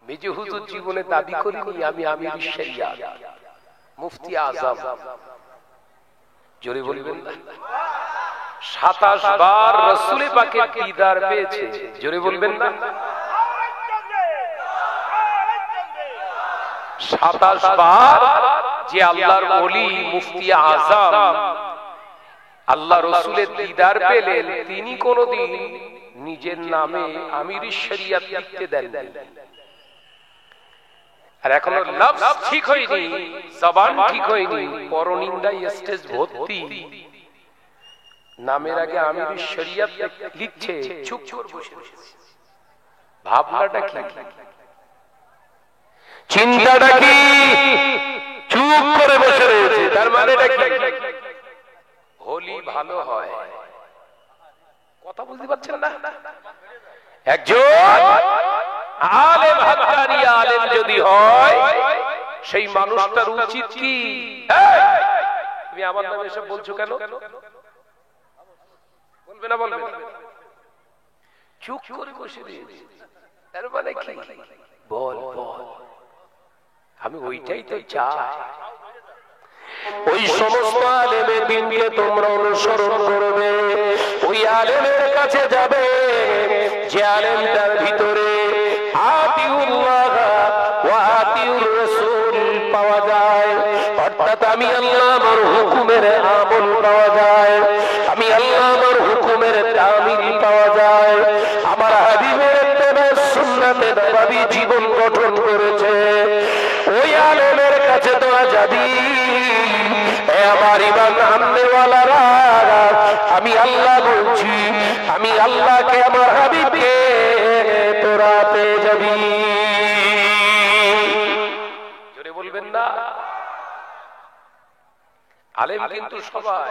মেজে হুজুর জীবনে দাবি করিনি আমি আমির শরিয়াত, মুফতি আজম। জোরে বলবেন না? 27 বার রাসূল পাকের দিদার পেয়েছে। জোরে বলবেন না? 27 বার যে আল্লাহর ওলি মুফতি আজম আল্লাহ রাসূলের দিদার পেলেন, তিনি কোনদিন নিজের নামে আমির শরিয়াত লিখতে দেননি। আর এখনো লফজ ঠিক হয়নি, জবান ঠিক হয়নি, পরনিন্দায় স্টেজ ভর্তি, নামের আগে আমির শরিয়াত লিখছে, চুপ করে বসে রয়েছে। ভাবনাটা কি, চিন্তাটা কি? চুপ করে বসে রয়েছে। তার মানেটা কি? হোলি ভালো হয়। কথা বুঝতে পারছেন না? একজন আলেম হাক্কানি আলেম যদি হয়, সেই মানুষটার উচিত কি? তুমি আমার নামে এসব বলছো কেন? বলবে না? বলবে না? চুপ করে বসে রয়েছে। তার মানে কি? বল বল। আমি ওইটাই তো চাই। ওই সমস্ত আলেমের দিনকে তোমরা অনুসরণ করবে, ওই আলেমের কাছে যাবে যে আলেমটার ভিতরে আতিউল্লাহ ওয়া আতিউর রাসূল পাওয়া যায়, অর্থাৎ আমি আল্লাহর হুকুমের আমল পাওয়া যায়, আমি আল্লাহর হুকুমের তামিল পাওয়া যায়, আমার হাবিবের ইত্তেবা সুন্নাতে নববী জীবন গঠন করেছে, ওই আলেমের কাছে তোরা যাবি। আমার ইমান আননেওয়ালারা, আমি আল্লাহ বলছি, আমি আল্লাহকে আমার হাবিবকে তোরা পেয়ে যাবি। জোরে বলবেন না? আলেম কিন্তু সবাই।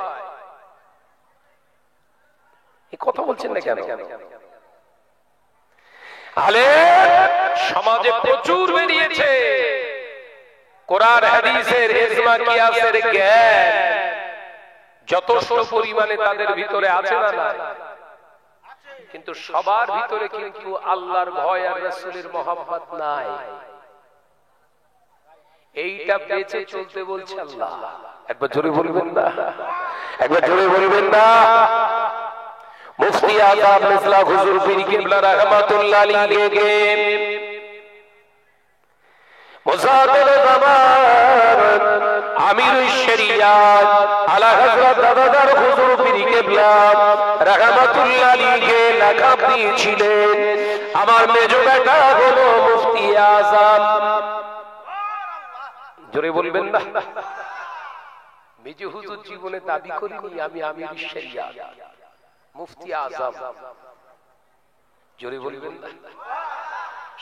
এই কথা বলছেন না কেন? আলেম সমাজে প্রচুর বেরিয়েছে। কোরআন হাদিসের ইজমা কিয়াসের জ্ঞান যথেষ্ট পরিমাণে তাদের ভিতরে আছে না নাই? কিন্তু সবার ভিতরে কিন্তু আল্লাহর ভয় আর রাসূলের মহব্বত নাই। এইটা বেঁচে চলতে বলছে আল্লাহ। একবার জোরে বলবেন না? একবার জোরে বলবেন না? মুফতি আযম মিসলা হুজুর পীর কিবলা রাহমাতুল্লাহ আলাইহি মুজাদ্দিদ জামান আমিরুশ শরিয়াত আলা হযরত দাদার হুজুর পীর কিবলা রাহমাতুল্লাহ আলাইহি লাকাব দিয়েছিলেন। আমার মেজো বেটা হলো মুফতি আযম। জোরে বলবেন না? মেজো হুজুর জীবনে দাবি করিনি আমি আমিরুশ শরিয়াত, মুফতি আযম। জোরে বলবেন না?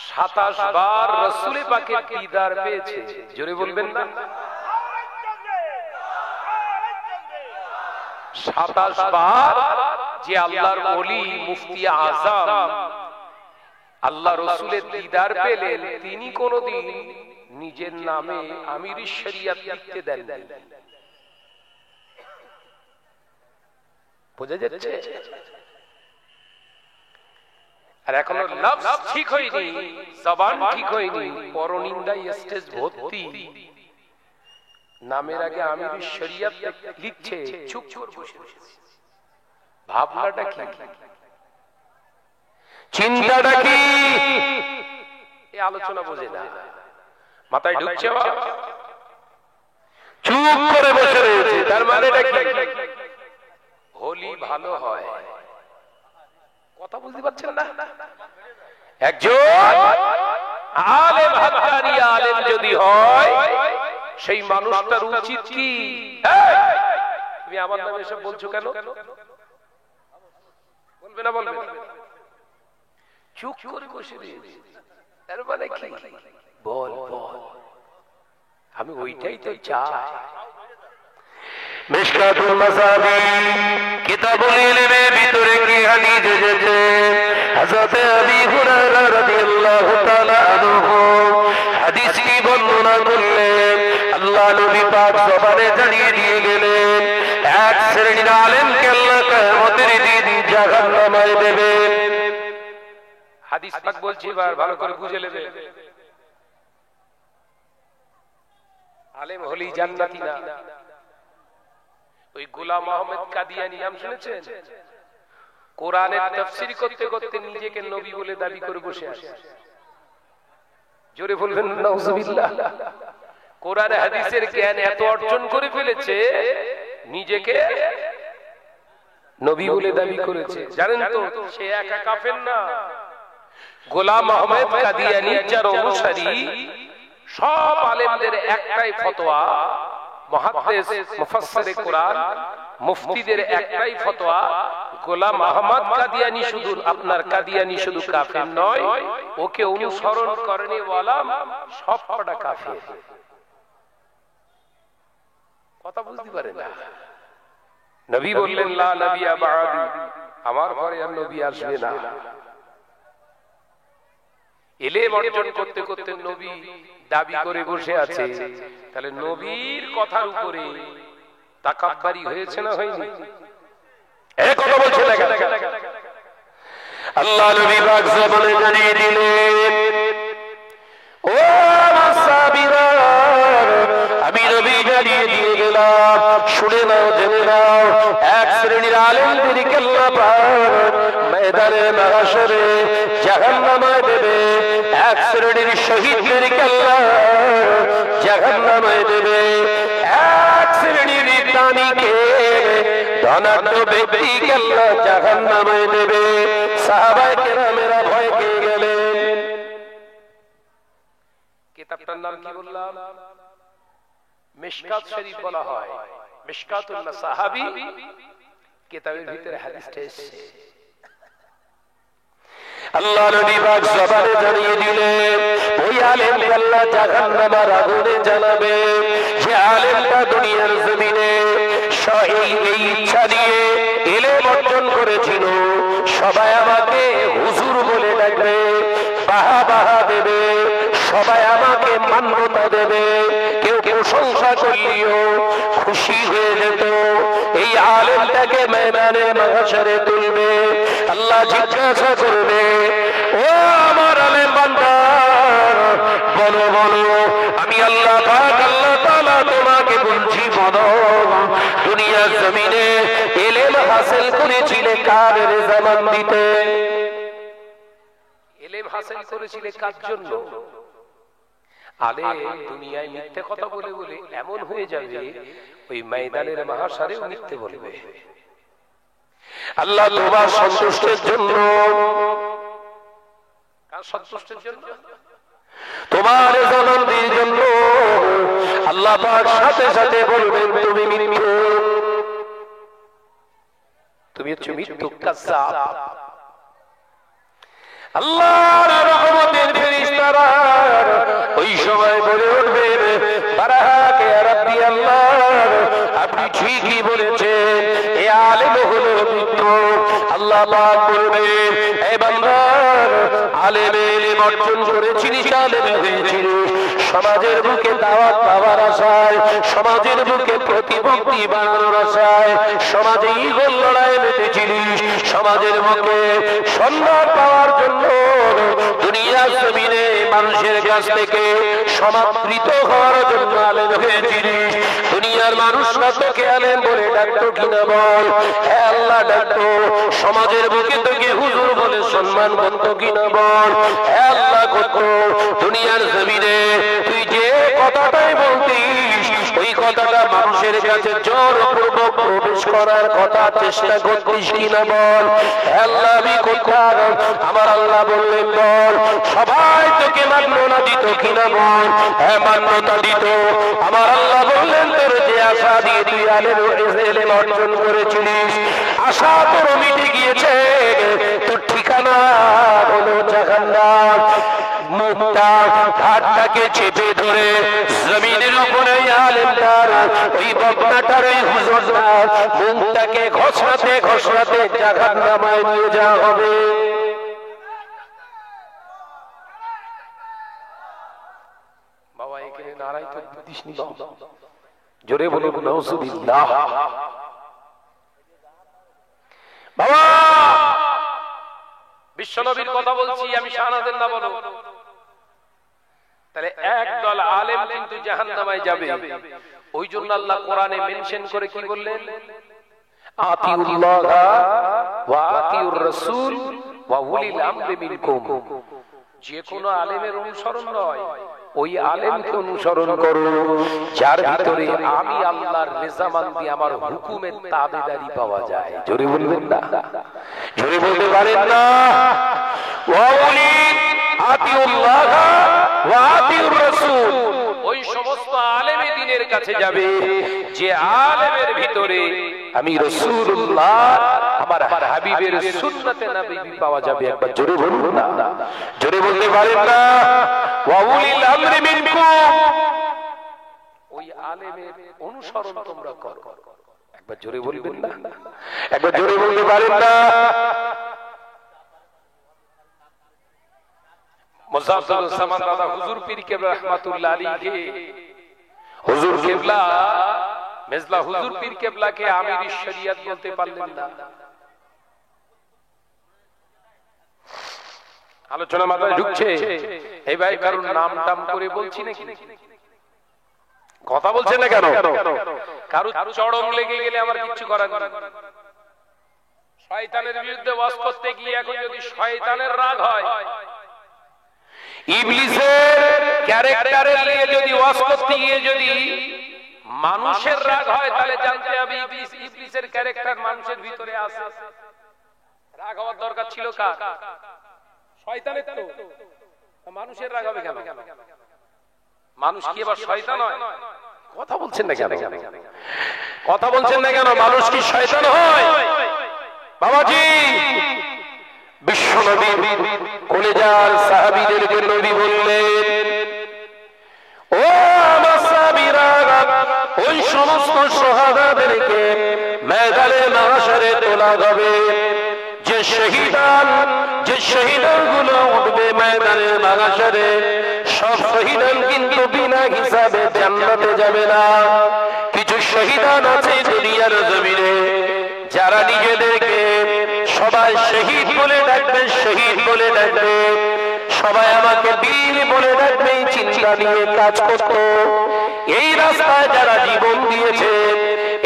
27 বার রাসূল পাকের দিদার পেয়েছে। জোরে বলবেন না? 27 বার যে আল্লাহর ওলি মুফতি আযম আল্লাহ রাসূলের দিদার পেলেন, তিনি কোনদিন নিজের নামে আমির শরিয়াত লিখতে দেননি। বোঝা যাচ্ছে? আর এখনো লফজ ঠিক হয়নি, জবান ঠিক হয়নি, পরনিন্দায় স্টেজ ভর্তি, নামের আগে আমির শরিয়াত লিখছে, চুপ করে বসে রয়েছে। ভাবনাটা কি, চিন্তাটা কি? এই আলোচনা বোঝে না, মাথায় ঢুকছে, চুপ করে বসে রয়েছে। তার মানেটা কি? হোলি ভালো হয়। কথা বুঝতে পারছেন না? একজন আলেম হাক্কানি আলেম যদি হয়, সেই মানুষটার উচিত কি? তুমি আমার নামে এসব বলছো কেন? বলবে না? বলবে না? চুপ করে বসে রয়েছে। তার মানে কি? বল বল। আমি ওইটাই তো চাই। মিশকাতুল মাসাবিহ কিতাবুল ইলমের ভিতরে কি হাদিস এসেছে? হযরত আবী হুরায়রা রাদিয়াল্লাহু তাআলা আনহু হাদিসটি বর্ণনা করলেন। আল্লাহ নবী পাক জবানে জানিয়ে দিয়ে গেলেন, এক শ্রেণীর আলেমকে আল্লাহ কিয়ামতের দিন জাহান্নামে দেবেন। হাদিস পাক বলছি, এবার ভালো করে বুঝে নেবেন। আলেম হলি জান্নাতি না। ওই গোলাম আহমেদ কাদিয়ানী নাম শুনেছেন? কোরআনের তাফসীর করতে করতে নিজেকে নবী বলে দাবি করে বসে আছে। জোরে বলবেন নাউজুবিল্লাহ। কোরআন হাদিসের জ্ঞান এত অর্জন করে ফেলেছে, নিজেকে নবী বলে দাবি করেছে। জানেন তো সে একা কাফের না। গোলাম আহমেদ কাদিয়ানী যার অনুসারী, সব আলেমদের একটাই ফতোয়া, মুহাদ্দিস মুফাসসিরে কোরআন মুফতিদের একটাই ফতোয়া, গোলাম আহমদ কাদিয়ানী শুধু আপনার কাদিয়ানী শুধু কাফের নয়, ওকে অনুসরণ করনে ওয়ালা সব কটা কাফের। কথা বুঝতে পারেন না? নবী বললেন লা নবিয়া বাদি, আমার পরে আর নবী আসবে না। ইলম অর্জন করতে করতে নবী দাবি করে বসে আছে, তাহলে নবীর কথার উপরে তাকাব্বুরি হয়েছে না হয়নি? এই কথা বলছে না কেন? আল্লাহ নবী পাক জবানে জানিয়ে দিলেন, ও মাসাবিরা, আমি নবী জানিয়ে দিয়ে গেলাম, শুনে নাও, জেনে নাও, এক শ্রেণীর আলেমদেরকে আল্লাহ পাক ময়দানে মাহশরে জাহান্নামে দেবে, এক শ্রেণীর শহীদদেরকে আল্লাহ জাহান্নামে দেবে, এক শ্রেণীর দানীকে ধনাঢ্য ব্যক্তিকে আল্লাহ জাহান্নামে দেবে। সাহাবায়ে কেরামেরা ভয় পেয়ে গেলেন। কিতাবটার নাম কি বললাম? মিশকাত শরীফ বলা হয়, মিশকাতুন মাসাহাবি। কিতাবের ভিতরে হাদিসটা এসেছে। আল্লাহ নবী পাক জবানে জানিয়ে দিলেন, ওই আলেমকে আল্লাহ জাহান্নামের আগুনে জানাবে, যে আলেমটা দুনিয়ার জমিনে এই ইচ্ছা দিয়ে ইলম অর্জন করেছিল, সবাই আমাকে হুজুর বলে ডাকবে, বাহবা দেবে, সবাই আমাকে মান্যতা দেবে, কেউ কেউ প্রশংসা করলেও খুশি হয়ে যেত। এই আলেমটাকে ময়দানে মাহশরে তুলবে, আল্লাহ জিজ্ঞাসা করবে, ও আমার আলেম বান্দা, বলো বলো, আমি আল্লাহ পাক আল্লাহ তাআলা তোমাকে বলছি, বলো দুনিয়ার জমিনে ইলম হাসিল করেছিলে কার রেজামান দিতে? ইলম হাসিল করেছিলে কার জন্য? আলেম দুনিয়ায় মিথ্যে কথা বলে বলে এমন হয়ে যাবে, ওই ময়দানের মাহশরে মিথ্যে বলবে। আল্লাহ তোমার সন্তুষ্টের জন্য, কার সন্তুষ্টের জন্য? তোমার জানানোর জন্য আল্লাহ পাক সাথে সাথে বলবেন, তুমি মিথ্যে, তুমি হচ্ছে মৃত্যু কাজ্জাব। আল্লাহর রহমতের ফেরেশতারা ওই সময় বলে উঠবে, বারাকে রাব্বি আল্লাহ, আপনি ঠিকই বলেছেন, এই আলেম হলো মৃত্যু। আল্লাহ পাক বলবে, হে বান্দা, আলেম ইলম অর্জন করেছিস, আলেম হয়েছিস, সমাজের বুকে দাওয়াত পাওয়ার আশায়, সমাজের বুকে প্রতিপত্তি বানানোর আশায়, সমাজে ঈগল লড়াই মেতেছিলিস, সমাজের বুকে সম্মান পাওয়ার জন্য দুনিয়ার জমিনে মানুষের কাছ থেকে সমাদৃত হওয়ার জন্য আলেম হয়েছিলিস। দুনিয়ার মানুষরা তোকে আলেম বলে ডাকতো কিনা বল? হ্যাঁ আল্লাহ ডাকতো। সমাজের বুকে তোকে হুজুর বলে সম্মান করতো কিনা বল? হ্যাঁ আল্লাহ করতো। দুনিয়ার জমিনে তুই যে কথাটাই বলতিস, ওই কথাটা মানুষের কাছে জোরপূর্বক প্রবেশ করার কথা চেষ্টা করতিস কিনা বল? আল্লাহ আমি কোথায়? আমার আল্লাহ বললেন, বল সবাই তোকে মান্যতা দিত কিনা বল? হ্যাঁ মান্যতা দিত। আমার আল্লাহ বললেন, তোর যে আশা দিয়ে তুই ইলম অর্জন করেছিলিস, আশা তোর মিটে গিয়েছে, তোর ঠিকানা হলো জাহান্নাম। মুখটা হাতটাকে চেপে ধরে জমিনের উপরে আলেমটার ওই বক্তাটার ওই হুজুরটার মুখটাকে ঘষাতে ঘষাতে জাহান্নামে নিয়ে যাওয়া হবে। বাবা এখানে নারাই তো দিস নি, জোরে বলো নাউজুবিল্লাহ। বাবা বিশ্বনবীর কথা বলছি আমি, শাহনাজের না বলো। তাহলে একদল আলেম কিন্তু জাহান্নামে যাবে। ওই জন্য আল্লাহ কোরআনে মেনশন করে কি বললেন? আতিউল্লাহ ওয়া আতিউর রাসূল ওয়া উলিল আমরি মিনকুম। যে কোনো আলেমের অনুসরণ নয়, ওই আলেমকে অনুসরণ করো যার ভিতরে আমি আল্লাহর রেজামান্দি, আমার হুকুমের তাবেদারি পাওয়া যায়। জোরে বলবেন না? জোরে বলতে পারেন না? ওয়া উলিল আতিউল্লাহ ওয়া আতিউর রাসূল। ওই সমস্ত আলেমে দ্বীনের কাছে যাবে যে আলেমের ভিতরে আমি রাসূলুল্লাহ, আমার হাবিবের সুন্নতে নবী পাওয়া যাবে। একবার জোরে বলুন না? জোরে বলতে পারেন না? ওয়া উলিল আমরি মিনকুম। ওই আলেমের অনুসরণ তোমরা করো। একবার জোরে বলবেন না? একবার জোরে বলতে পারেন না? মুজাফফরুল সামান দাদা হুজুর পীর কেবলা রাহমাতুল্লাহ আলাইহি, হুজুর কেবলা মেজলা হুজুর পীর কেবলাকে আমির শরিয়ত বলতে পারলেন না। আলোচনা মাথায় ঢুকছে? এই ভাই কারণ নাম টাম করে বলছি নাকি? কথা বলছেন না কেন? কারো চড়ং লেগে গেলে আমার কিছু করার নেই। শয়তানের বিরুদ্ধে ওয়াজ করতে গিয়ে এখন যদি শয়তানের রাগ হয়, ইবলিসের ক্যারেক্টারে নিয়ে যদি ওয়াজ করতে গিয়ে যদি মানুষের রাগ হয়, তাহলে জানতে হবে ইবলিসের ক্যারেক্টার মানুষের ভিতরে আছে। রাগ হওয়ার দরকার ছিল কার? শয়তানের। তো মানুষের রাগ হবে কেন? মানুষ কি আবার শয়তান হয়? কথা বলছেন না কেন? কথা বলছেন না কেন? মানুষ কি শয়তান হয়? বাবাজি, বিশ্বনবী কলেজার সাহাবীদেরকে নবী বললেন, ও আমার সাহাবীরা, ওই সমস্ত শাহাদাতদেরকে ময়দানে মাহশরে তোলা হবে। যে শহীদানগুলো উঠবে ময়দানে মাহশরে, সব শহীদান কিন্তু বিনা হিসাবে জান্নাতে যাবে না। কিছু শহীদান আছে দুনিয়ার জমিনে, যারা নিজেদেরকে সবাই শহীদ বলে ডাকবে, শহীদ বলে ডাকবে, সবাই আমাকে বীর বলে ডাকবে, চিন্তা নিয়ে কাজ করত। এই রাস্তায় যারা জীবন দিয়েছে,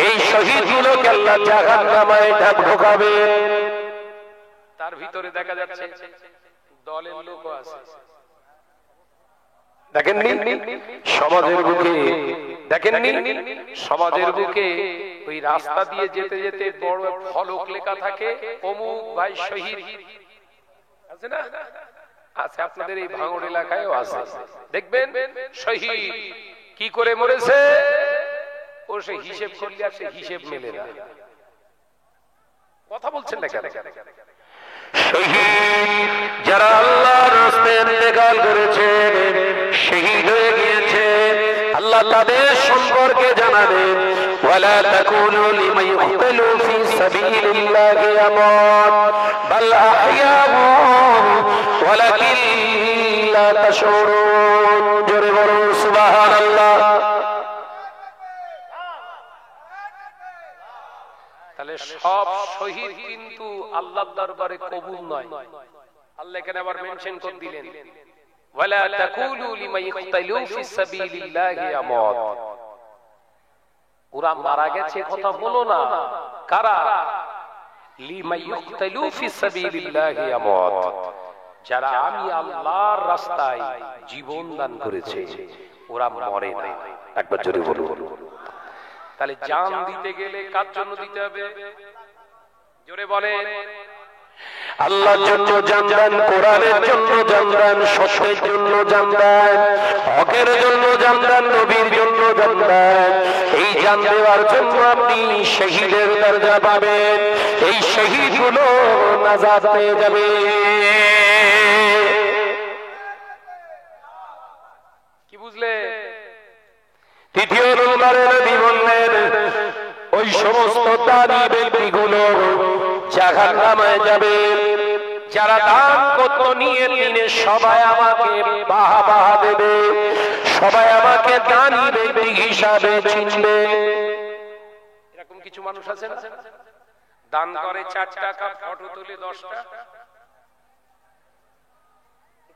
এই শহীদগুলোকে আল্লাহ জাহান্নামে ঢোকাবে। তার ভিতরে দেখা যাচ্ছে দলের লোক আছে। দেখেননি সমাজের বুকে? দেখেননি সমাজের বুকে ওই রাস্তা দিয়ে যেতে যেতে বড় ফলক লেখা থাকে, অমুক ভাই শহীদ আছে না? আছে, আপনাদের এই ভাঙড় এলাকায়ও আছে। দেখবেন শহীদ কি করে মরেছে, ও সে হিসেব করলে আর সে হিসেব মেলে না। কথা বলছেন না কেন? শহীদ যারা আল্লাহর রাস্তায় ইন্তেকাল করেছে, শহীদ হয়ে গিয়েছে, আল্লাহ তাদের সম্পর্কে জানাবেন, ওয়ালা তাকুনু লিমান ইয়ুকতালু ফি সাবিলিল্লাহি আমওয়াত বাল আহইয়াউ ওয়ালাকিন লা তাশউরুন। জোরে বলুন সুবহানাল্লাহ। তাহলে সব শহীদ কিন্তু আল্লাহর দরবারে কবুল নয়। আল্লাহ এখানে আবার মেনশন করে দিলেন, ওয়ালা তাকুলু লিমান ইয়ুকতালু ফি সাবিলিল্লাহি আমওয়াত। ওরা মারা গেছে কথা বলো না। কারা? লিমান ইয়ুকতালু ফি সাবিলিল্লাহি আমওয়াত, যারা আমি আল্লাহর রাস্তায় জীবন দান করেছে, ওরা মরে না। একবার জোরে বলুন। তাহলে জান দিতে গেলে কার জন্য দিতে হবে? জোরে বলেন। আল্লাহর জন্য জান দেন, কোরআনের জন্য জান দেন, সত্যের জন্য জান দেন, হকের জন্য জান দেন, নবীর জন্য জান দেন। এই জান দেওয়ার জন্য আপনি শহীদের দরজা পাবেন। এই শহীদগুলো নাজাত পেয়ে যাবে। কি বুঝলে? তৃতীয় নম্বরে নবী বললেন, ওই সমস্ত দানী ব্যক্তিগুলো জাহান্নামে যাবে যারা দান কত নিয়ে নিয়ে সবাই আমাকে বাহবা দেবে, সবাই আমাকে দানী ব্যক্তি হিসাবে চিনবে। এরকম কিছু মানুষ আছে না, দান করে 4 টাকা, ফটো তুলে 10টা।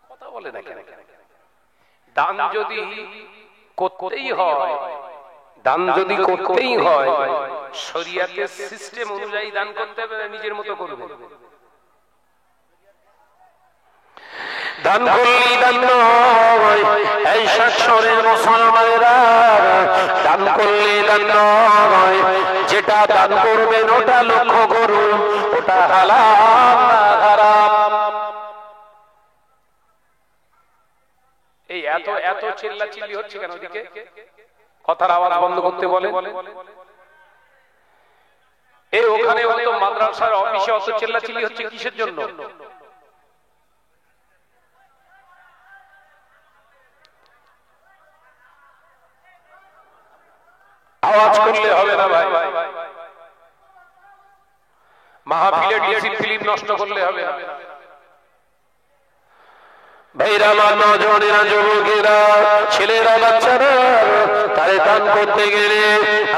কথা বলে না কেন? দান যদি করতেই হয়, দান যদি করতেই হয় শরিয়াতের সিস্টেম অনুযায়ী দান করতে হবে, নিজের মতো করবে। দান করলেই দান নয়, এই শাসনের মুসলমানেরা, দান করলেই দান নয়, যেটা দান করবেন ওটা লক্ষ্য করুন, ওটা হালাল না হারাম। এই এত এত চিল্লাচিল্লি হচ্ছে কেন? ওদিকে কথার আওয়াজ বন্ধ করতে বলে। এই ওখানে হয়তো মাদ্রাসার অফিসে অত চিল্লাচিল্লি হচ্ছে কিসের জন্য? আওয়াজ করলে হবে না ভাই, মাহফিলে ডিসিপ্লিন নষ্ট করলে হবে না। ভাইরা, আমার নওজওয়ানেরা, যুবকেরা, ছেলেরা, বাচ্চারা, তারে দান করতে গেলে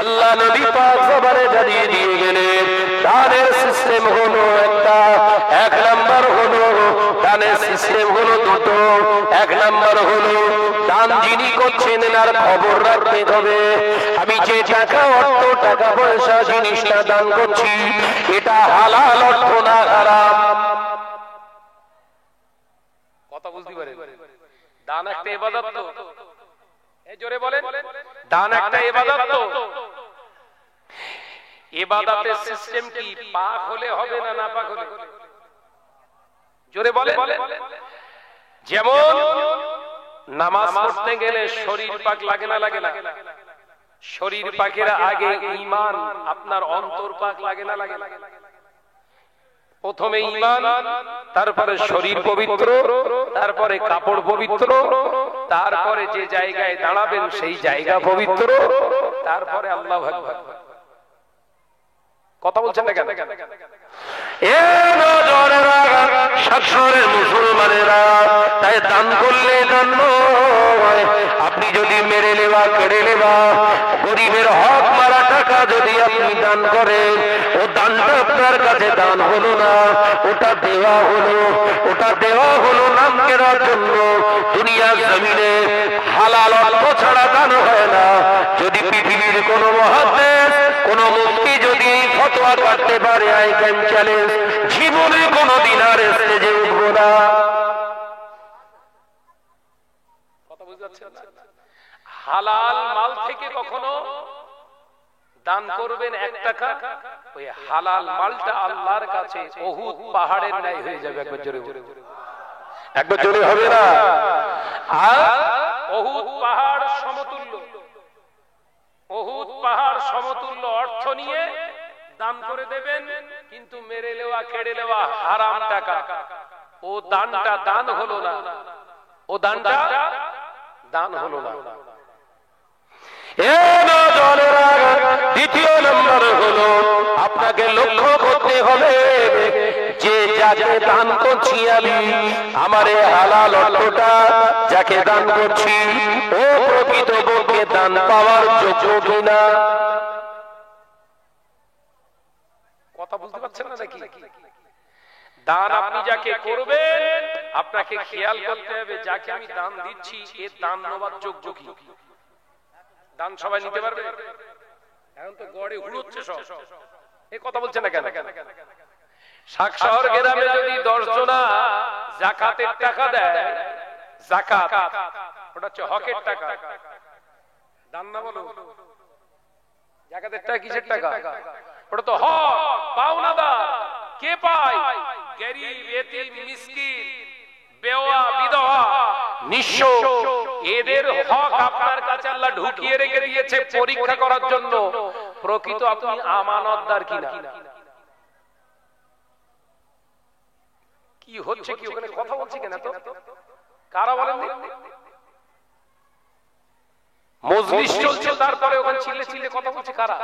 আল্লাহ নবী পাক জবানে জানিয়ে দিয়ে গেলেন দানের সিস্টেম হলো একটা। এক নাম্বার হলো দানের সিস্টেম হলো দুটো। এক নাম্বার হলো দান যিনি করছেন এনার খবর রাখতে হবে। আমি যে টাকা, অর্থ, টাকা পয়সা জিনিসটা দান করছি এটা হালাল অর্থ না হারাম। কথা বুঝতে পারেন? দান একটা ইবাদত তো, এই জোরে বলেন, দান একটা ইবাদত তো। ইবাদতের সিস্টেম কি পাক হলে হবে না না পাক হলে? জোরে বলেন। যেমন নামাজ পড়তে গেলে শরীর পাক লাগে না লাগে না? শরীর পাকের আগে ঈমান, আপনার অন্তর পাক লাগে না লাগে না? প্রথমে ঈমান, তারপরে শরীর পবিত্র, তারপরে কাপড় পবিত্র, তারপরে যে জায়গায় দাঁড়াবেন সেই জায়গা পবিত্র, তারপরে আল্লাহু আকবার। কথা বলছেন না কেন? এ নজরেরা, শাসনের মুসলমানেরা, তাই দান করলে দান নয়। আপনি যদি মেরে নেওয়া, কেড়ে নেওয়া, গরিবের হক মারা টাকা যদি আপনি দান করেন, ও দানটা আপনার কাছে দান হলো না, ওটা দেওয়া হলো। ওটা দেওয়া হলো নাম কেনার জন্য। দুনিয়ার জমিনে হালাল অর্থ ছাড়া দান হয় না। যদি পৃথিবীর কোন মুহাদ্দিস, কোন মুফতি যদি ফতোয়া করতে পারে, আই ক্যান চ্যালেঞ্জ, জীবনে কোনদিন আর স্টেজে উঠব না। কথা বুঝতে পারছেন? হালাল মাল থেকে কখনো দান করবেন 1 টাকা, ওই হালাল মালটা আল্লাহর কাছে উহুদ পাহাড়ের ন্যায় হয়ে যাবে। একবার জোরে বলুন, একবার জোরে হবে না? আর উহুদ পাহাড় সমতুল্য, উহুদ পাহাড় সমতুল্য অর্থ নিয়ে দান করে দেবেন, কিন্তু মেরে নেওয়া, কেড়ে নেওয়া হারাম টাকা, ও দানটা দান হলো না, ও দানটা দান হলো না। দ্বিতীয় নম্বর হলো আপনাকে লক্ষ্য করতে হবে যে যাকে দান করছি আমি, আমার এই হালাল অর্থটা যাকে দান করছি ও প্রকৃতপক্ষে দান পাওয়ার যোগ্য কিনা। কথা বুঝতে পারছেন না নাকি? দান আপনি যাকে করবেন আপনাকে খেয়াল করতে হবে যাকে আমি দান দিচ্ছি এ দান নেওয়ার যোগ্য কি। দান সবাই নিতে পারবে? এখন তো গড়ে হুড়োচ্ছে সব, এই কথা বলছে না কেন? শাক শহর গ্রামে যদি 10 জনা যাকাতের টাকা দেয়, যাকাত ওটা হচ্ছে হকের টাকা, দান না বলো? যাকাতের টাকা কিসের টাকা? ওটা তো হক, পাওনাদার। কে পায়? গরিব, এতিম, মিসকিন, বেওয়া, বিধবা, নিঃস্ব, এদের হক আপনার কাছে আল্লাহ ঢুকিয়ে রেখে দিয়েছে পরীক্ষা করার জন্য প্রকৃত আপনি আমানতদার কিনা। কি হচ্ছে কি ওখানে? কথা বলছি কেন তো? কারা বলেন? মজলিস চলছে, তারপরে ওখানে চিল্লে চিল্লে কথা বলছে কারা?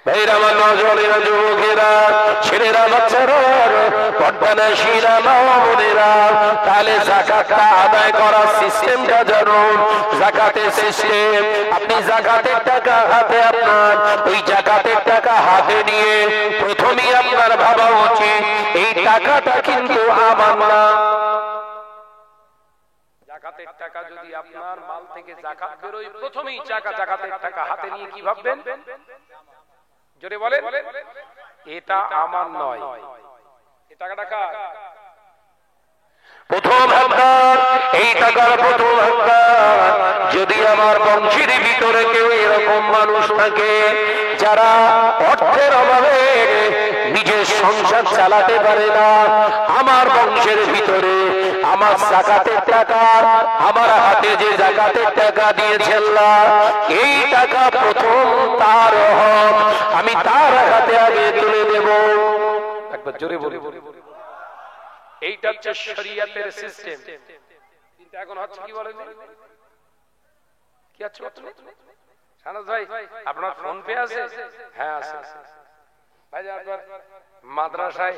ভাইরা আমার, নজরের যুবকেরা, ছেলেরা, বাচ্চারা, পর্দানশীরা, মা বোনেরা, তাহলে যাকাতটা আদায় করার সিস্টেমটা জানুন। যাকাতের সিস্টেম, আপনি যাকাতের টাকা হাতে, আপনার ওই যাকাতের টাকা হাতে নিয়ে প্রথমেই আপনার ভাবা উচিত এই টাকাটা কিন্তু আমার না। যাকাতের টাকা যদি আপনার মাল থেকে যাকাত বেরোয়, প্রথমেই যাকাতের টাকা হাতে নিয়ে কি ভাববেন? জোরে বলেন, এটা আমার নয়, এই টাকাটা কার? প্রথম হকদার, এই টাকার প্রথম হকদার যদি আমার বংশের ভিতরে কেউ এরকম মানুষ থাকে যারা অর্থের অভাবে নিজের সংসার চালাতে পারে না, আমার বংশের ভিতরে আমার যাকাতের টাকা, আমার হাতে যে যাকাতের টাকা দিয়েছেন না, এই টাকা প্রথম তার হক, আমি তার হাতে আগে তুলে দেব। একবার জোরে বলে, এইটা হচ্ছে শরীয়তের সিস্টেম। কিন্তু এখন হচ্ছে কি বলেন, কি আছে শাহনাজ ভাই, আপনার ফোন পে আছে? হ্যাঁ আছে। ভাই আপনার মাদ্রাসায়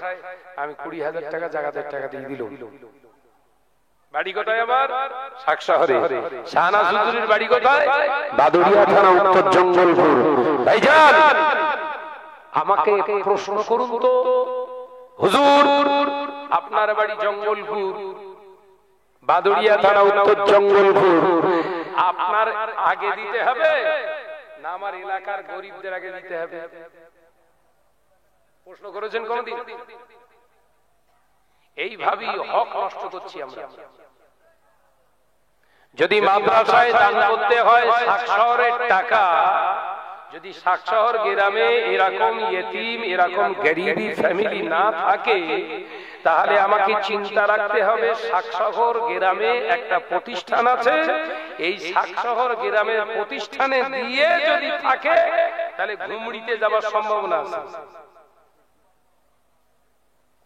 আমি 20,000 টাকা যাকাতের টাকা দিয়ে দিলাম। বাড়ি কোথায় আমার? শাকশহরে। শাহনাজ হুজুরের বাড়ি কোথায়? বাদুড়িয়া থানা, উত্তর জঙ্গলপুর। ভাইজান আমাকে প্রশ্ন করুন তো, হুজুর আপনার বাড়ি জঙ্গলপুর, বাদুড়িয়া থানা, উত্তর জঙ্গলপুর, আপনার আগে দিতে হবে না আমার এলাকার গরিবদের আগে দিতে হবে? প্রশ্ন করেছেন কোনদিন? এইভাবেই হক নষ্ট করছি আমরা। যদি মাদ্রাসায় দান করতে হয় শাকশহরের টাকা, যদি শাকশহর গ্রামে এরকম ইয়েতিম, এরকম গরিবি ফ্যামিলি না থাকে, তাহলে আমাকে চিন্তা রাখতে হবে শাকশহর গ্রামে একটা প্রতিষ্ঠান আছে, এই শাকশহর গ্রামের প্রতিষ্ঠানে দিয়ে যদি থাকে তাহলে ঘুমড়িতে যাবার সম্ভাবনা আছে।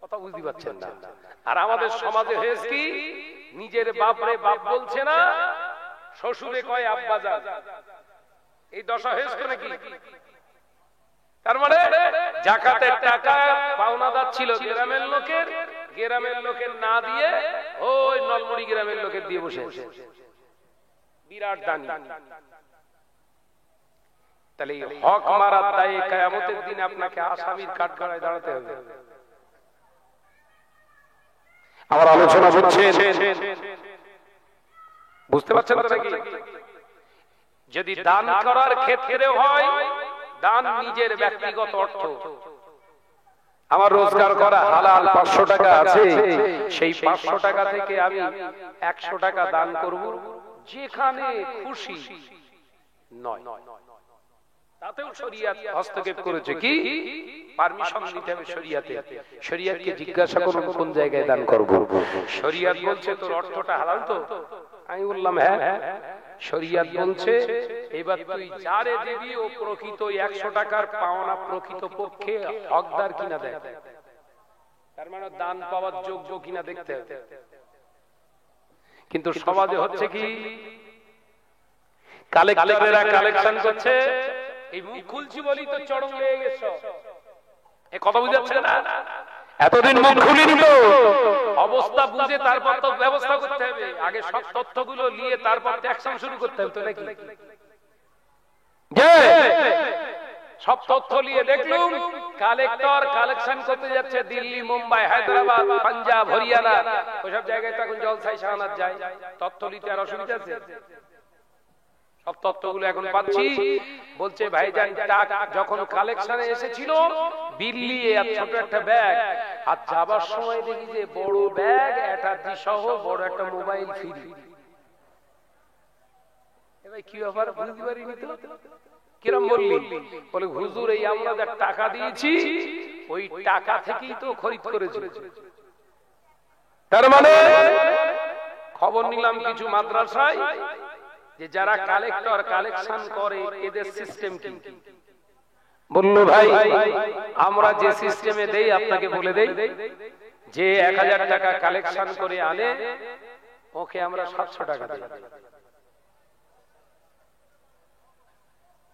কথা বুঝতে পারছেন না? আর আমাদের সমাজে হয়েছে কি, নিজের বাপরে বাপ বলছে না, শ্বশুরে কয় আব্বা যান, এই দশা হয়েছে নাকি? তার মানে যাকাতের টাকা পাওনাদার ছিল গ্রামের লোকের, গ্রামের লোকের না দিয়ে ওই নলমুড়ি গ্রামের লোকের দিয়ে বসে বিরাট দানি। তাহলে হক মারার দায়ে কিয়ামতের দিন আপনাকে আসামির কাঠগড়ায় দাঁড়াতে হবে। আমার আলোচনা বুঝছেন? বুঝতে পারছেন তো নাকি? যদি দান করার ক্ষেত্রে হয়, দান নিজের ব্যক্তিগত অর্থ, আমার রোজগার করা হালাল 500 টাকা আছে, সেই 500 টাকা থেকে আমি 100 টাকা দান করব, যেখানে খুশি নয়। তাতেও শরীয়ত হস্তক্ষেপ করেছে, কি পারমিশন নিতে হবে শরীয়তে। শরীয়তকে জিজ্ঞাসা করুন কোন জায়গায় দান করব। শরীয়ত বলছে তোর অর্থটা হালাল তো? আমি বললাম হ্যাঁ। শরীয়ত বলছে এবার তুই যারে দিবি ও প্রকৃত 100 টাকার পাওনা প্রকৃত পক্ষে হকদার কিনা দেখ, তার মানে দান পাওয়ার যোগ্য কিনা দেখতে হবে। কিন্তু সমাজে হচ্ছে কি, কালেক্টরেরা কালেকশন করছে, এই মুখ খুলছি বলি তো চরম লেগে গেছে, এই কথা বুঝতে পারছেন না? এতদিন মুখ খুলিনি তো, অবস্থা বুঝে তারপর তো ব্যবস্থা করতে হবে। আগে সব তথ্যগুলো নিয়ে তারপর অ্যাকশন শুরু করতে হবে তো নাকি? সব তথ্য নিয়ে দেখলুম কালেক্টর কালেকশন করতে যাচ্ছে দিল্লি, মুম্বাই, হায়দ্রাবাদ, পাঞ্জাব, হরিয়ানা, ওইসব জায়গায় তো এখন জলসাই শাহনাজ যায়। তথ্য নিতে আর অসুবিধা আছে? সব তথ্যগুলো এখন পাচ্ছি। বলছে ভাইজান টাকা যখন কালেকশনে এসেছিল দিল্লি, ছোট একটা ব্যাগ, আর যাবার সময় দেখি যে বড় ব্যাগ, অ্যাটাচি সহ বড় একটা মোবাইল ফ্রি। এবার কি ব্যাপার বুঝতে পারিনি তো। কিরম বললি? বলে হুজুর এই আমরা যা টাকা দিয়েছি ওই টাকা থেকেই তো খরিদ করেছি। তার মানে খবর নিলাম কিছু মাদ্রাসায় যে যারা কালেক্টর কালেকশন করে এদের সিস্টেম কি? বলল ভাই আমরা যে সিস্টেমে দেই আপনাকে বলে দেই, যে 1000 টাকা কালেকশন করে আনে ওকে আমরা 700 টাকা দিই।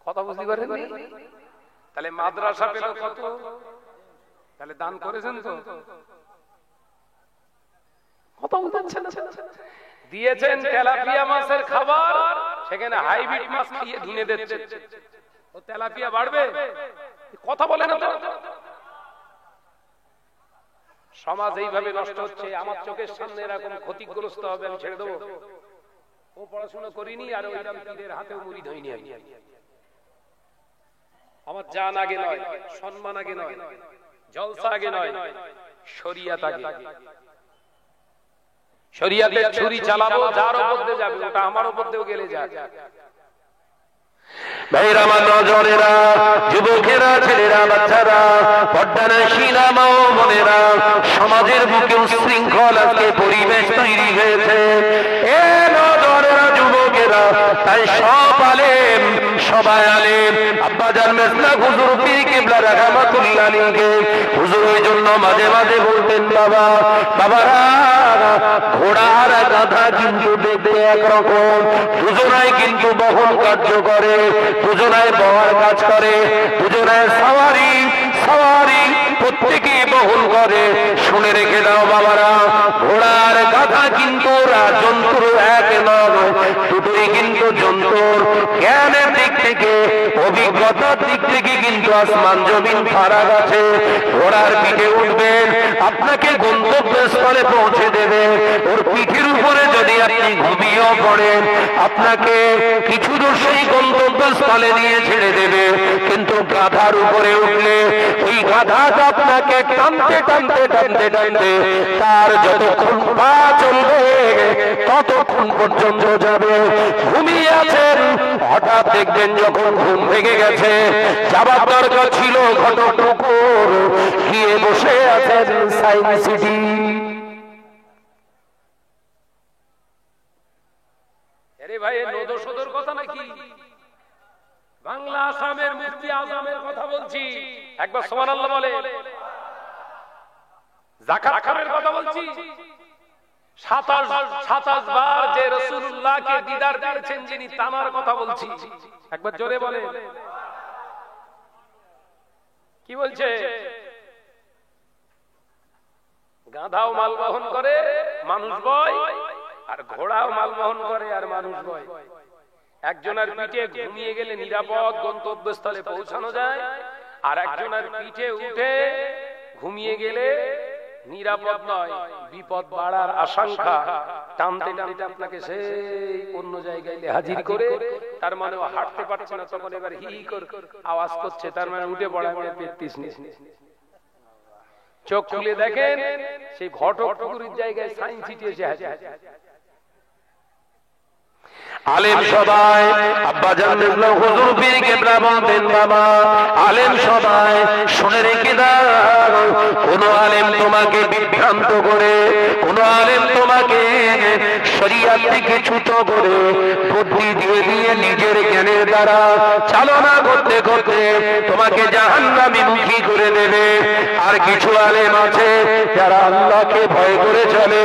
কথা বুঝতে পারেন? তাহলে মাদ্রাসা পেল কত? তাহলে দান করেছেন তো? কথা বলছেন না? দিয়েছেন তেলাপিয়া মাছের খাবার, সেখানে হাইব্রিড মাছ খেয়ে ধুনে দিচ্ছে, ও তেলাপিয়া বাড়বে? কথা বলে না তো। সমাজ এইভাবে নষ্ট হচ্ছে, আমার চোখের সামনে এরকম ক্ষতিগ্রস্ত হবে, আমি ছেড়ে দেবো? ও পড়াশোনা করিনি আর ওই পীরের হাতেও মুড়ি ধইনি আমি। আমার জান আগে নয়, সম্মান আগে নয়, জলসা আগে নয়, শরিয়াত আগে। শরিয়াতের ছুরি চালাবো, যার উপর দিয়ে যাবে ওটা আমার উপর দিয়েও গেলে যাক। ভাইরা আমার, নজরেরা, যুবকেরা, ছেলেরা, বাচ্চারা, পর্দানশীলা মা ও বোনেরা, সমাজের বুকে উশৃঙ্খল আজকে পরিবেশ তৈরি হয়েছে। এ নজরেরা, যুবকেরা, তাই সব আলেম, সবাই আলেম, আব্বাজান মেজলা হুজুর পীর কিবলা রাহমাতুল্লাহ আলাইহি হুজুর ওই জন্য মাঝে মাঝে বলতেন, বাবা বাবারা, ঘোড়া আর গাধা কিন্তু দেখতে একরকম, দুজনাই কিন্তু বহন কার্য করে, দুজনায় বহর কাজ করে, দুজনায় সাওয়ারি সাওয়ারি প্রত্যেকেই বহন করে। শুনে রেখে দাও বাবারা, ঘোড়া আর গাধা কিন্তু ওরা জন্তুর এক নয়, দুটোই কিন্তু জন্তুর। জ্ঞানের দিক থেকে, অভিজ্ঞতার দিক থেকে কিন্তু আসমান জমিন ফারাক আছে। ঘোড়ার পিঠে উঠবেন, আপনাকে গন্তব্যস্থলে পৌঁছে দেবে। ওর পিঠের উপরে যদি আপনি ঘুমিয়েও পড়েন, আপনাকে কিছু দূর সেই গন্তব্যস্থলে নিয়ে ছেড়ে দেবে। কিন্তু গাধার উপরে উঠলে ওই গাধাটা আপনাকে টানতে টানতে টানতে টানতে তার যতক্ষণ পা চলবে ততক্ষণ পর্যন্ত যাবে। ঘুমিয়ে আছেন, হঠাৎ দেখবেন যখন ঘুম ভেঙে গেছে, যাবার দরকার ছিল ঘটকপুকুর, গিয়ে বসে আছেন সায়েন্স সিটি। আরে ভাই, নদসদর কথা নাকি? বাংলা আসামের মুফতি আজমের কথা বলছি, একবার সুবহানাল্লাহ বলে। যাকাত খানের কথা বলছি, 27 বার যে রাসূলুল্লাহকে দিদার দিয়েছেন যিনি, তানার কথা বলছি, একবার জোরে বলে। কি বলছে? গাধাও মাল বহন করে, মানুষ বয়, আর ঘোড়াও মাল বহন করে আর মানুষ বয়। একজনের পিঠে ঘুমিয়ে গেলে নিরাপদ গন্তব্যস্থলে পৌঁছানো যায়, আর একজনের পিঠে উঠে ঘুমিয়ে গেলে নিরাপদ নয়, বিপদ বাড়ার আশঙ্কা। টানতে টানতে আপনাকে সেই অন্য জায়গায় হাজির করে, তার মানে ও হাঁটতে পারছে না, তখন এবার হি করে আওয়াজ করছে, তার মানে উঠে পড়া পেতিস নি। চোখ খুলে দেখেন সেই ঘটকপুকুরের জায়গায় সায়েন্স সিটি এসে হাজির। আলেম সবাই, আব্বাজান মেজলা হুজুর পীর কিবলা বলতেন, বাবা আলেম সবাই শুনে রেখে দাও, কোন আলেম তোমাকে বিভ্রান্ত করে, কোন আলেম তোমাকে শরিয়াত থেকে চ্যুত করে, বুদ্ধি দিয়ে দিয়ে নিজের জ্ঞানের দ্বারা চালনা করতে করতে তোমাকে জাহান্নামী মুখী করে দেবে। আর কিছু আলেম আছে যারা আল্লাহকে ভয় করে চলে,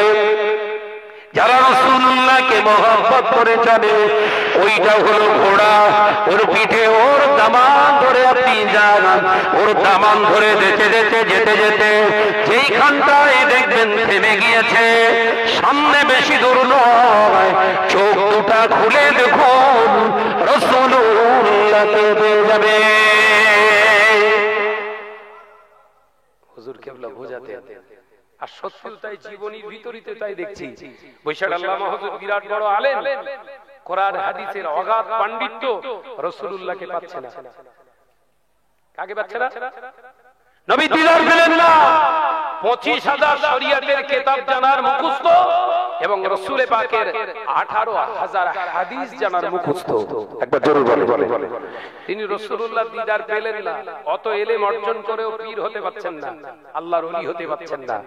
যারা রাসূলুল্লাহকে মহব্বত করে চলে, ওইটা হলো ঘোড়া। ওর পিঠে ওর দামান ধরে আপনি যান, ওর দামান ধরে যেতে যেতে যেতে যেতে যেইখানটায় দেখবেন থেমে গিয়েছে, সামনে বেশি দূর নয়, চোখ দুটা খুলে দেখুন, রাসূলুল্লাহকে পেয়ে যাবে। হুজুর কিবলা বোঝাতে, আর সত্যি তাই, জীবনীর ভিতরিতে তাই দেখছি। বৈশাখ আল্লামা হুজুর বিরাট বড় আলেম, কোরআন হাদিসের অগাধ পাণ্ডিত্য, রাসূলুল্লাহকে পাচ্ছে না। কাকে পাচ্ছে না? নবী দিদার পেলেন না। 25,000 শরীয়তের কিতাব জানার মুখস্থ এবং রাসূল পাকের 18,000 হাদিস জানার মুখস্থ। একবার জোরে বলে। তিনি রাসূলুল্লাহ দিদার পেলেন না, অত ইলম অর্জন করেও পীর হতে পারছেন না, আল্লাহর ওলি হতে পারছেন না।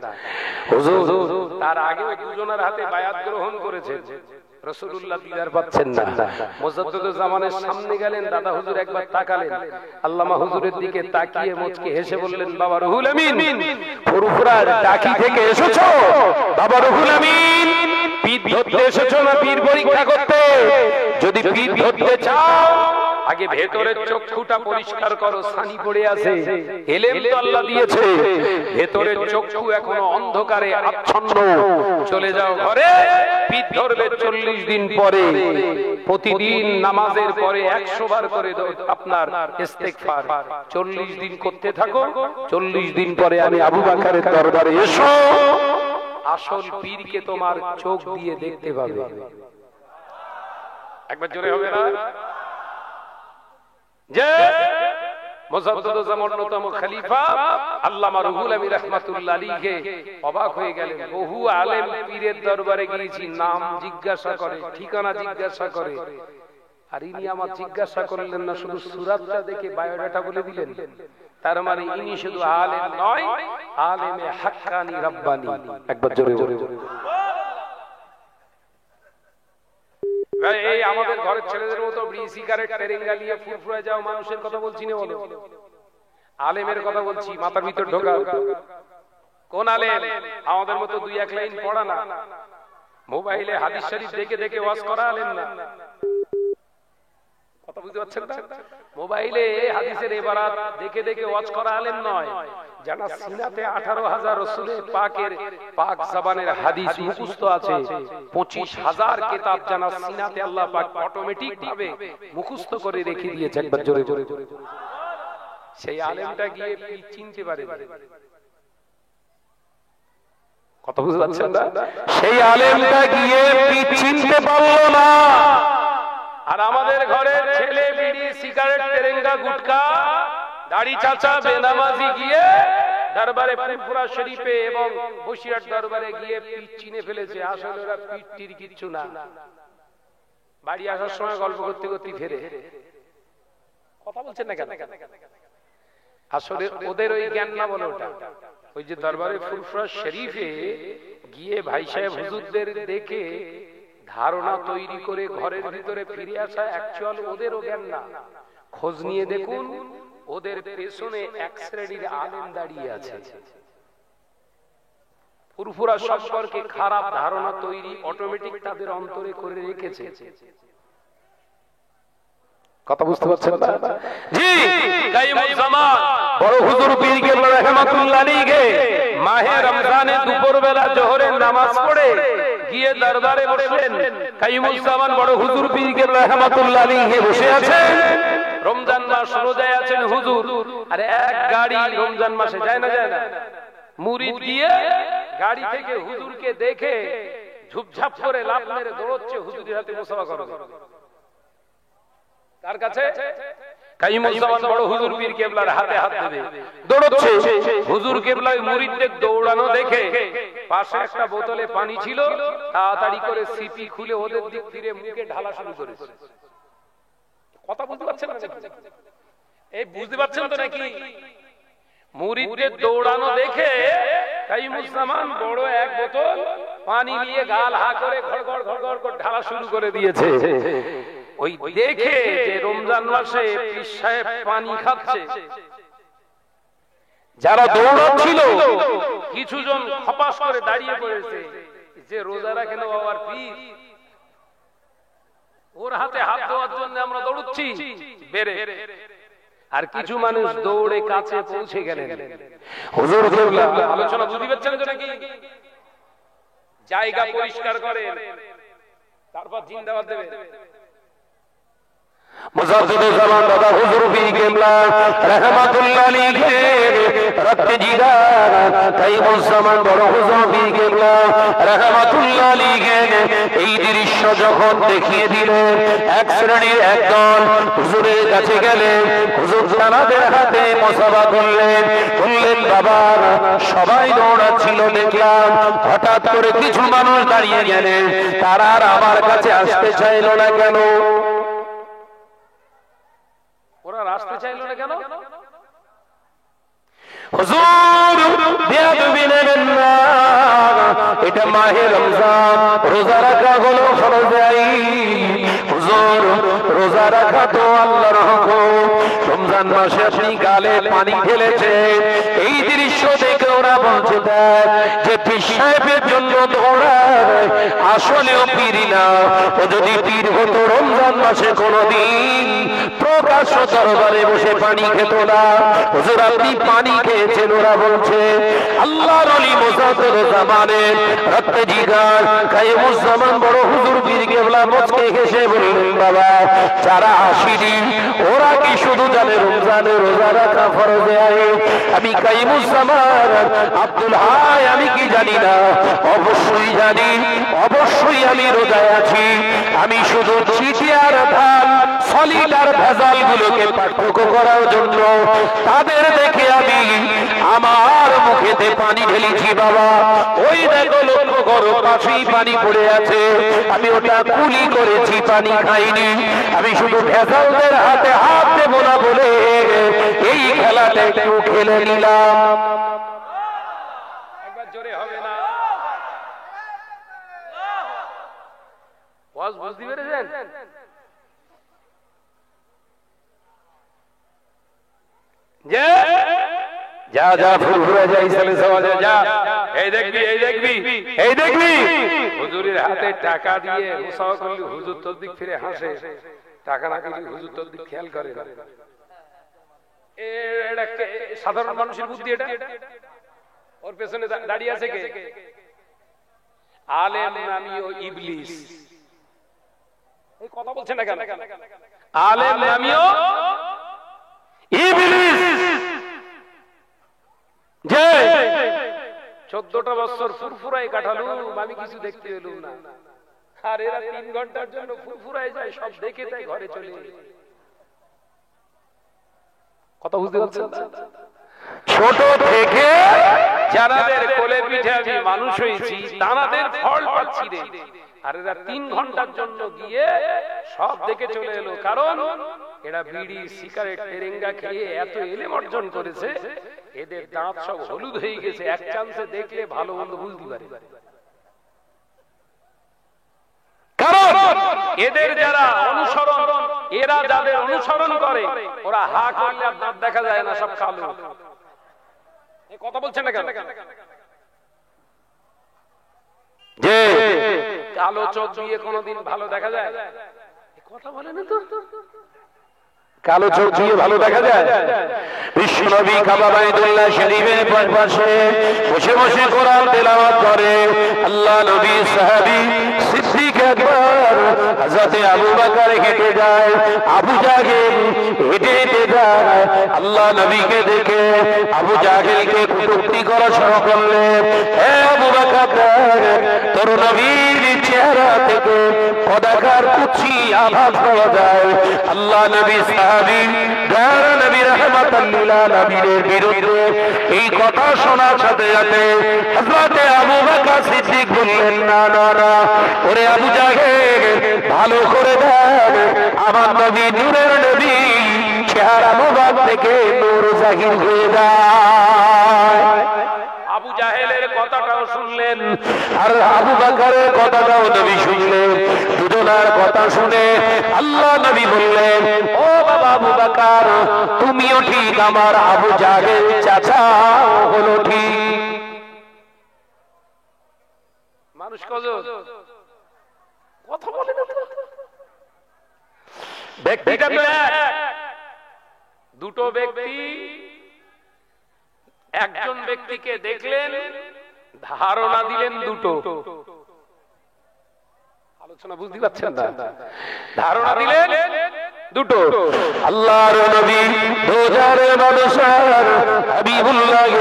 হুজুর তার আগে দুজনের হাতে বায়াত গ্রহণ করেছেন, রাসূলুল্লাহ দিদার পাচ্ছেন না। মুজাদ্দিদুল জামানের সামনে গেলেন, দাদা হুজুর একবার তাকালেন, আল্লামা হুজুরের দিকে তাকিয়ে মুচকে হেসে বললেন, বাবা রুহুল আমিন, ফুরফুরার টাকি থেকে এসেছো? বাবা রুহুল আমিন, পীর ধরতে এসেছো না পীর পরীক্ষা করতে? যদি পীর ধরতে চাও আগে ভেতরের চক্ষুটা পরিষ্কার করো, ছানি পড়ে আছে, এলেম তো আল্লাহ দিয়েছে, ভেতরের চক্ষু এখনো অন্ধকারে আচ্ছন্ন। চলে যাও ঘরে, পিঠ ধরবে 40 দিন পরে, প্রতিদিন নামাজের পরে 100 বার করে আপনার ইস্তেগফার 40 দিন করতে থাকো। 40 দিন পরে আমি আবু বকরের দরবারে এসো, আসল পীরকে তোমার চোখ দিয়ে দেখতে পাবে। একবার জোরে হবে না? যে মুজাদ্দিদুল জামান অন্যতম খলিফা আল্লামা রুহুল আমিন রাহমাতুল্লাহ আলাইহি অবাক হয়ে গেলেন। বহু আলেম পীরের দরবারে গিয়েছি, নাম জিজ্ঞাসা করে, ঠিকানা জিজ্ঞাসা করে, আর ইনি আমার জিজ্ঞাসা করলেন না, শুধু সূরাতটা দেখে বায়োডাটা বলে দিলেন। তার মানে ইনি শুধু আলেম নয়, আলেমে হাক্কানি রাব্বানি। একবার জোরে জোরে এই আমাদের ঘরের ছেলেদের মতো বিড়ি সিগারেট টেরেঙ্গা নিয়ে ফুরফুরে যাও মানুষের কথা বলছি না, বলো আলেমের কথা বলছি। মাথার ভিতর ঢোকা কোন আলেম? আমাদের মতো 2-1 লাইন পড়া না, মোবাইলে হাদিস শরীফ দেখে দেখে ওয়াজ করা আলেম না। কথা বুঝতে পারছেন না? মোবাইলে হাদিসের ইবারাত দেখে দেখে ওয়াজ করা আলেম নয়, যারা সিনাতে 18,000 রাসূলের পাকের পাক জবানের হাদিস মুখস্থ আছে, 25,000 কিতাব জানা সিনাতে আল্লাহ পাক অটোমেটিক ভাবে মুখস্থ করে রেখে দিয়েছে। একবার জোরে জোরে সেই আলেমটা গিয়ে চিনতে পারে। কথা বুঝতে পারছেন না? সেই আলেমটা গিয়ে চিনতে পারলো না। আর আমাদের ঘরে ছেলে বিড়ি সিগারেট টেরেঙ্গা গুটকা দাড়ি চাচা বেনামাজি গিয়ে দরবারে ফুরফুরা শরীফে এবং বসিরহাট দরবারে গিয়ে পিঠ চিনে ফেলেছে। আসলে ওরা পিঠটির কিচ্ছু না, বাড়ি আসার সময় গল্প করতে করতে ফেরে। কথা বলছেন না কেন? আসলে ওদের ওই জ্ঞান না বলে ওটা। ওই যে দরবারে ফুরফুরা শরীফে গিয়ে ভাই সাহেব হুজুরদের দেখে ধারণা তৈরি করে ঘরের ভিতরে ফিরে আসা অ্যাকচুয়াল ওদেরও জ্ঞান না। খোঁজ নিয়ে দেখুন, ওদের পেছনে এক শ্রেণীর আলেম দাঁড়িয়ে আছে। ফুরফুরা সম্পর্কে খারাপ ধারণা তৈরি অটোমেটিক তাদের অন্তরে করে রেখেছে। কথা বুঝতে পারছেন না? জি, কাইমুল জামান বড় হুজুর পীর কেবলা রাহমাতুল্লাহ আলাইহি মাহে রমজানে দুপুরবেলা জোহরের নামাজ পড়ে গিয়ে দরবারে বসলেন। কাইমুল জামান বড় হুজুর পীর কেবলা রাহমাতুল্লাহ আলাইহি বসে আছেন, রমজান মাস রোজায় আছেন হুজুর। আর এক গাড়ি রমজান মাসে যায় না মুরিদ গিয়ে গাড়ি থেকে হুজুরকে দেখে ঝুপঝাপ করে লাফ মেরে দৌড়চ্ছে হুজুরের হাতে মুসাফা করবে। তার কাছে কাইমুল জামান বড় হুজুর পীর কেবলার হাতে হাত দেবে, দৌড়চ্ছে। হুজুর কেবলা ওই মুরিদদের দৌড়ানো দেখে পাশে একটা বোতলে পানি ছিল, তাড়াতাড়ি করে সিপি খুলে ওদের দিক ফিরে মুখে ঢালা শুরু করেছে। কথা বুঝতে পারছেন না? এই বুঝতে পারছেন তো নাকি? মুরিদদের দৌড়ানো দেখে কাইমুল জামান বড় এক বোতল পানি নিয়ে গাল হা করে ঘড়ঘড় ঘড়ঘড় করে ঢালা শুরু করে দিয়েছে। ওই দেখে যে রমজান মাসে পীর সাহেব পানি খাচ্ছে, যারা দৌড়াচ্ছিল কিছু জন খপাস করে দাঁড়িয়ে পড়েছে, যে রোজা রাখেন বাবার পীর, ওর হাতে হাত দেওয়ার জন্য আমরা দৌড়চ্ছি বেরে। আর কিছু মানুষ দৌড়ে কাছে পৌঁছে গেলেন। হুজুর কেবলা আলোচনা বুঝতে পারছেন তো নাকি? জায়গা পরিষ্কার করেন, তারপর জিন্দাবাদ দেবেন। মুজাদ্দিদুল জামান দাদা হুজুর পীর কেবলা রাহমাতুল্লাহ আলাইহি রক্তে জিগার কাইমুল জামান বড় হুজুর পীর কেবলা রাহমাতুল্লাহ আলাইহি এই দৃশ্য যখন দেখিয়ে দিলেন, এক শ্রেণীর একদল হুজুরের কাছে গেলেন, হুজুর জানাদের হাতে মুসাফা করলেন। বললেন বাবা সবাই দৌড়াচ্ছিল দেখলাম, হঠাৎ করে কিছু মানুষ দাঁড়িয়ে গেলেন, তারা আর আমার কাছে আসতে চাইল না কেন? ওরা আসতে চাইল না কেন? হুজুর বেয়াদবি নেবেন না, এটা মাহে রমজান, রোজা রাখা হলো ফরজ আইন। হুজুর রোজা রাখা তো আল্লাহর হুকুম, রমজান মাসে আপনি গালে পানি ঢেলেছেন। এই দৃশ্য দেখে ওরা বলছে যে পীর সাহেবের জন্য দৌড়ায়, আসলেও পীর না। ও যদি পীর হতো রমজান মাসে কোনদিন প্রকাশ্য দরবারে বসে পানি খেত না। হুজুর আপনি পানি খেয়েছেন? ওরা বলছে আল্লাহর ওলি মুজাদ্দিদ জামানের রক্তে জিগার কায়েমুজ্জামান বড় হুজুর পীর কেবলা মুচকে হেসে বললেন, বাবা যারা আসেনি ওরা কি শুধু জানে রমজানের রোজা রাখা ফরজ আইন? আমি কায়েমুজ্জামান আব্দুল হাই আমি কি জানি না? অবশ্যই জানি, অবশ্যই আমি রোজায় আছি। আমি শুধু চিঠি আর ধান সলিড আর ভেজাল গুলোকে পার্থক্য করার জন্য তাদের দেখে আমি আমার মুখেতে পানি ঢেলেছি। বাবা ওই দেখো লক্ষ্য করো পাশেই পানি পড়ে আছে, আমি ওটা কুলি করেছি, পানি খাইনি। আমি শুধু ভেজালদের হাতে হাত দেবো না বলে এই খেলাটা একটু খেলে নিলাম। একবার জোরে হবে না? বুঝতে পেরেছেন? যা যা ফুরফুরে যাই সালে সমাজে যা, এই দেখবি এই দেখবি এই দেখবি হুজুরের হাতে টাকা দিয়ে মুসাফা করলে হুজুর তোর দিক ফিরে হাসে, টাকা না দিলে হুজুর তোর দিক খেয়াল করে না। এটা সাধারণ মানুষের বুদ্ধি। এটা ওর পেছনে দাঁড়িয়ে আছে কে? আলেম নামীয় ইবলিস। এই কথা বলছেন না কেন? আলেম নামীয় ইবলিস যে 14টা বছর ফুরফুরাই কাটালুম, আমি কিছু দেখতে পেলুম না। আর এরা 3 ঘন্টার জন্য ফুরফুরায় যায়, সব দেখে তাই ঘরে চলে। কথা বুঝতে পারছেন? ছোট থেকে যারাদের কোলে পিঠে আমি মানুষ হয়েছি তারাদের ফল পাচ্ছি রে। আর এরা 3 ঘন্টার জন্য গিয়ে সব দেখে চলে এলো। কারণ এরা বিড়ি সিগারেট তেরেঙ্গা খেয়ে এত এলেম অর্জন করেছে, এদের দাঁত সব হলুদ হয়ে গেছে। এক চান্সে দেখলে ভালো মন্দ বুঝতে পারে। কারণ এদের যারা অনুসরণ, এরা যাদের অনুসরণ করে ওরা হা করলে আর দাঁত দেখা যায় না, সব কালো। কথা বলছেন না কেন? যে কালো চোখ দিয়ে কোনোদিন ভালো দেখা যায়? কথা বলে না তো। কালো চোখ দিয়ে ভালো দেখা যায়? বিশ্বনবী কাবা বাইতুল্লাহ শরীফের পাশে বসে বসে কোরআন তেলাওয়াত করে। আল্লাহ নবী সাহাবী সিদ্দিক আকবর হযরত আবু বকর হেঁটে যায়, আবু জাহেল হেঁটে হেঁটে যায়। আল্লাহ নবীকে দেখে আবু জাহেলকে কটূক্তি করা শুরু করলেন। হে আবু বকর, তোর নবীর চেহারা থেকে কদাকার কুচি আভাস পাওয়া যায়। আল্লাহ নবী সাহাবী যারা নবী রাহমাতাল লিল আলামিনের বিরুদ্ধে এই কথা শোনার সাথে সাথে হযরত আবু বকর সিদ্দিক বললেন, না না না, ওরে আবু জাহেল ভালো করে দেখ, আমার নবী নূরের নবী, চেহারা মুবারক থেকে নূর জাহির হয়ে যায়। আবু জাহেলের কথাটাও শুনলেন আর আবু বকরের কথাটাও নবী শুনলেন। দুজনার কথা শুনে আল্লাহ নবী বললেন, ও বাবা আবু বকর, তুমিও ঠিক, আমার আবু জাহেল চাচা হলো ঠিক। মানুষ কজন কথা বলে না? ব্যক্তিটা তো এক। দুটো ব্যক্তি, একজন ব্যক্তিকে দেখলেন, ধারণা দিলেন দুটো। আলোচনা বুঝতে পারছেন না? ধারণা দিলেন দুটো। আল্লাহর নবী দোজারে মানুষের হাবিবুল্লাহ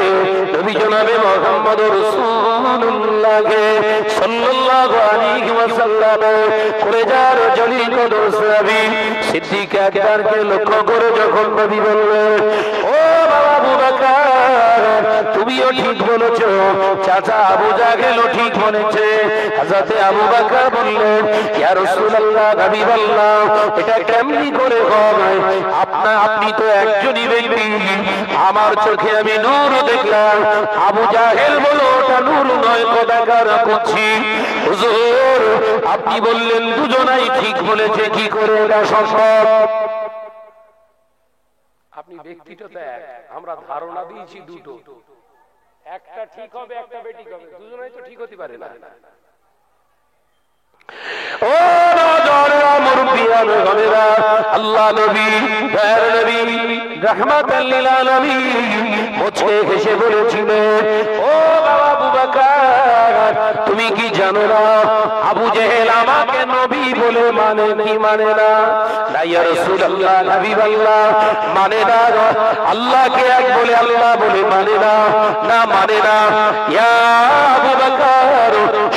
নবী জনাবে মুহাম্মদ রাসূলুল্লাহ সাল্লাল্লাহু আলাইহি ওয়াসাল্লাম কলেজার জলিল কদর সাহাবী সিদ্দিক আকবরকে লক্ষ্য করে যখন নবী বললেন, ও বাবা আবু বকর, তুমিও ঠিক বলেছ, চাচা আবু জাহেলও ঠিক বলেছে। হযরত আবু বকর বললেন, ইয়া রাসূলুল্লাহ, হাবিবাল্লাহ, এটা কেমনি করে হয়? আপনি তো একজনই ব্যক্তি, আমার চোখে আমি নূর দেখলাম। আবু জাহেল বলো ওটা নূর নয়, কদাকার করছি। হুজুর আপনি বললেন দুজনাই ঠিক বলেছে, কি করে এটা সম্ভব? আপনি ব্যক্তিটা তো এক, আমরা ধারণা দিয়েছি দুটো। একটা ঠিক হবে, একটা বেঠিক হবে, দুজনাই তো ঠিক হতে পারে না। ও নজরা মুরব্বিয়া ইমান হবে না। আল্লাহ নবী দয়ার নবী রাহমাতাল লিল আলামিন মুচকে হেসে বলেছিলেন, ও বাবা আবু বকর, তুমি কি জানো না আবু জেহেল আমাকে নবী বলে মানে কি মানে না? না ইয়া রাসূলুল্লাহ, হাবিবাল্লাহ, মানে না। আল্লাহকে এক বলে আল্লাহ বলে মানে না, না মানে না। ইয়া আবু বকর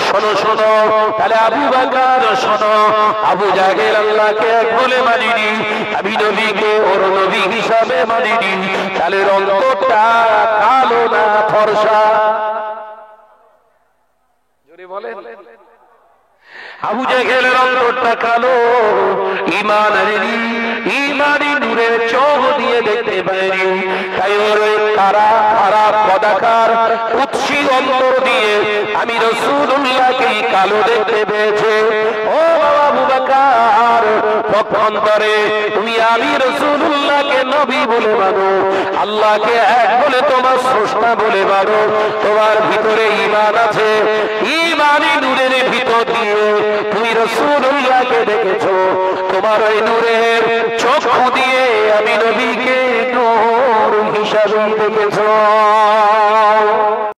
শোনো শোনো, তাহলে আবু বকর শোনো, আবু জাহেল আল্লাহকে এক বলে মানিনি, আমি নবীকে ওর নবী হিসাবে মানিনি, তাহলে অন্তরটা কালো না ফর্সা? জোরে বলেন। আবু জেহেলের অন্তরটা কালো, ঈমান আনেনি, ঈমানি নূরের চোখ দিয়ে দেখতে পায়নি, তাই ওর কারা খারাপ কদাকার কুৎসি অন্তর দিয়ে আমি রাসূলুল্লাহকে কালো দেখতে পেয়েছে। ও বাবা আবু বকর, পক্ষান্তরে তুমি আমি রাসূলুল্লাহকে নবী বলে মানো, আল্লাহকে এক বলে তোমার স্রষ্টা বলে মানো, তোমার ভিতরে ঈমান আছে, ঈমানি নূরের ভিতর দিয়ে তুমি রাসূলুল্লাহকে দেখেছো, তোমার ওই নূরের চক্ষু দিয়ে আমি নবীকে নূর হিসাবে দেখেছো।